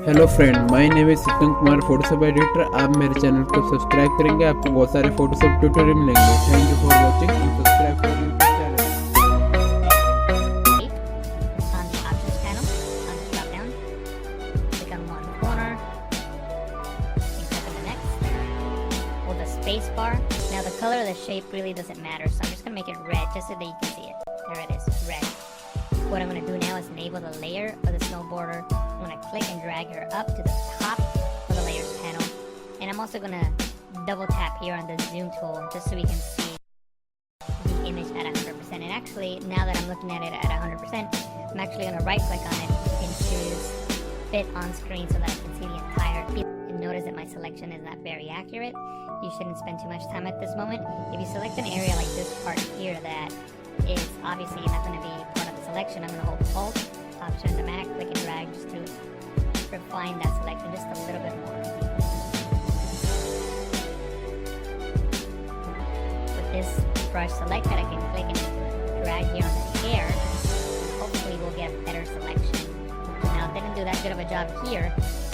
Hello friend, my name is Sikand Kumar, Photoshop editor. आप मेरे channel को सब्सक्राइब करेंगे, आपको बहुत सारे फोटोशॉप ट्यूटोरियल मिलेंगे। Thank you for watching and subscribe for YouTube channel. On the options panel, on the drop down, click on one corner, and click on the next. Hold the space bar. Now the color of the shape really doesn't matter, so I'm just gonna make it red just so that you can see it. There it is, red. What I'm gonna do now is enable the layer of the snowboarder. I'm gonna click and drag her up to the top of the layers panel, and I'm also gonna double tap here on the zoom tool just so we can see the image at 100%. And actually, now that I'm looking at it at 100%, I'm actually gonna right click on it and choose fit on screen so that I can see the entire. And notice that my selection is not very accurate. You shouldn't spend too much time at this moment. If you select an area like this part here that is obviously not going to be part of the selection, I'm going to hold Alt, Option on the Mac, click and drag just to refine that selection just a little bit more. With this brush selected, I can click and drag here on the hair, and hopefully we'll get a better selection. Now, it didn't do that good of a job here,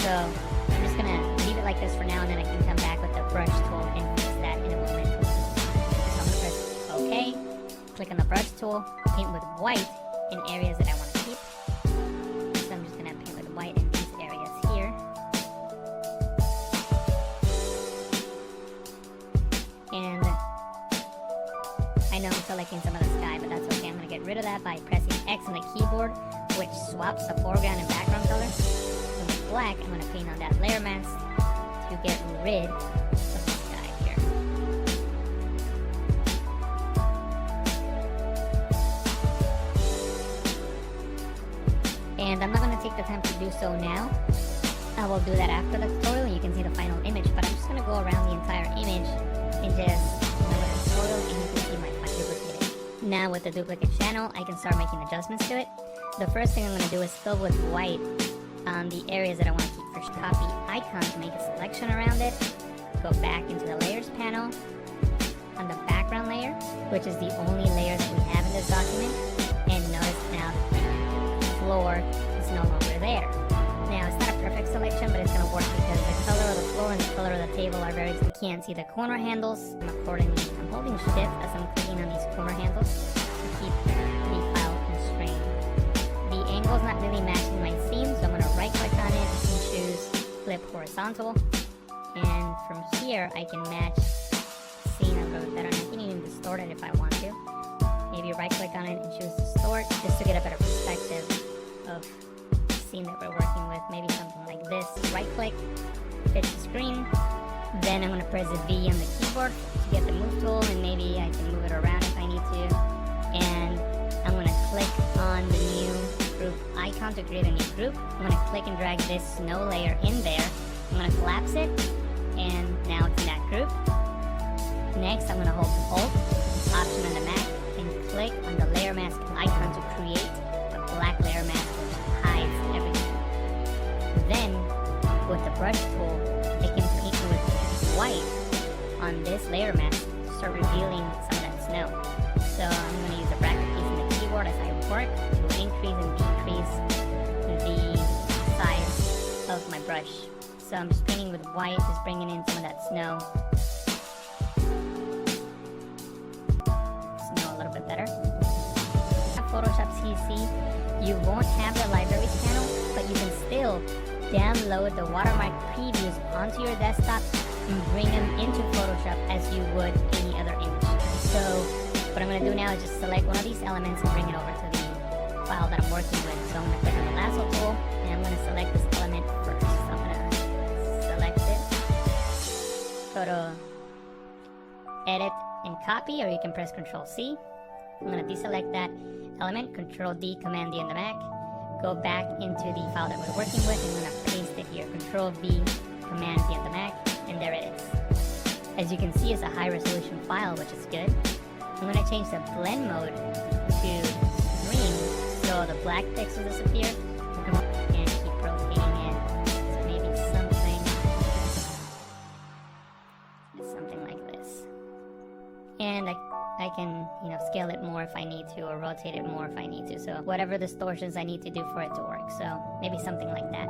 so I'm just going to leave it like this for now, and then I can come back with the brush tool and fix that in a moment. So I'm going to press OK. Click on the brush tool, paint with white in areas that I want to keep. So I'm just going to paint with white in these areas here. And I know I'm selecting some of the sky, but that's okay. I'm going to get rid of that by pressing X on the keyboard, which swaps the foreground and background color. With black, I'm going to paint on that layer mask to get rid of the sky here. And I'm not going to take the time to do so now. I will do that after the tutorial and you can see the final image, but I'm just going to go around the entire image and just remember the tutorial and you can see my duplicate. Now with the duplicate channel, I can start making adjustments to it. The first thing I'm going to do is fill with white the areas that I want to keep. First, copy icon to make a selection around it. Go back into the layers panel on the background layer, which is the only layer that we have in this document. And notice now the floor is no longer there. Now it's not a perfect selection, but it's going to work because the color of the floor and the color of the table are very. You can't see the corner handles. I'm holding shift as I'm clicking on these corner handles to keep the file constrained. The angle is not really matching my scene, so I'm going to right click on it and choose flip horizontal. And from here I can match the scene a little bit better, and I can even distort it if I want to. Maybe right click on it and choose distort just to get a better perspective of the scene that we're working with. Maybe something like this. Right click, fit the screen, then I'm going to press the V on the keyboard to get the move tool, and maybe I can move it around if I need to. And I'm going to click on the new group icon to create a new group. I'm going to click and drag this snow layer in there. I'm going to collapse it, and now it's in that group. Next, I'm going to hold Alt, Option on the Mac, and click on the layer mask icon to create a black layer mask which hides everything. Then, with the brush tool, I can paint with white on this layer mask to start revealing some of that snow. So I'm going to use the bracket keys in the keyboard as I work to increase and decrease the size of my brush. So I'm just painting with white, just bringing in some of that snow. Snow a little bit better. Photoshop CC, you won't have the libraries panel, but you can still download the watermark previews onto your desktop and bring them into Photoshop as you would any other image. So what I'm going to do now is just select one of these elements and bring it over to the file that I'm working with. So I'm going to click on the lasso tool and I'm going to select this element first. So I'm going to select it, go to edit and copy, or you can press Ctrl C. I'm going to deselect that element, Ctrl D, Command D on the Mac, go back into the file that we're working with, and I'm going to paste it here, Ctrl V, Command D on the Mac, and there it is. As you can see, it's a high resolution file, which is good. I'm going to change the blend mode to green so the black pixels disappear, and keep rotating it. So maybe something like this. And I can, scale it more if I need to, or rotate it more if I need to. So whatever distortions I need to do for it to work. So maybe something like that.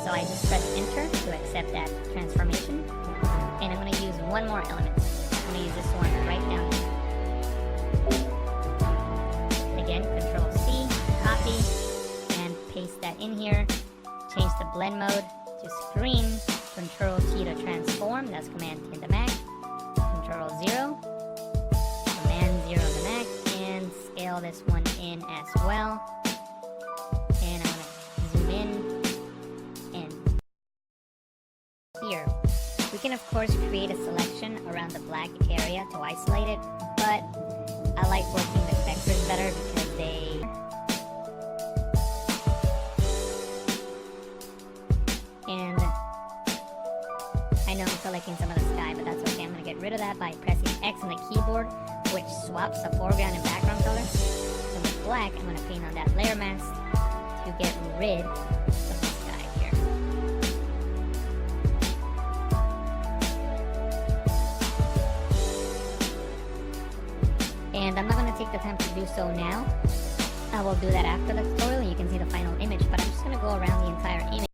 So I just press enter to accept that transformation. And I'm going to use one more element. I'm going to use this one right down here. Again, Control C, copy, and paste that in here. Change the blend mode to screen. Control T to transform. That's Command T in the Mac. Control 0. Command 0 in the Mac. And scale this one in as well. And I'm going to zoom in. And here, we can of course create a selection around the black area to isolate it. But I like working with vectors better because they... And I know I'm selecting some of the sky, but that's okay. I'm going to get rid of that by pressing X on the keyboard, which swaps the foreground and background color. So with black, I'm going to paint on that layer mask to get rid of the sky here. And I'm not going to take the time to do so now. I will do that after the tutorial and you can see the final image, but I'm just going to go around the entire image.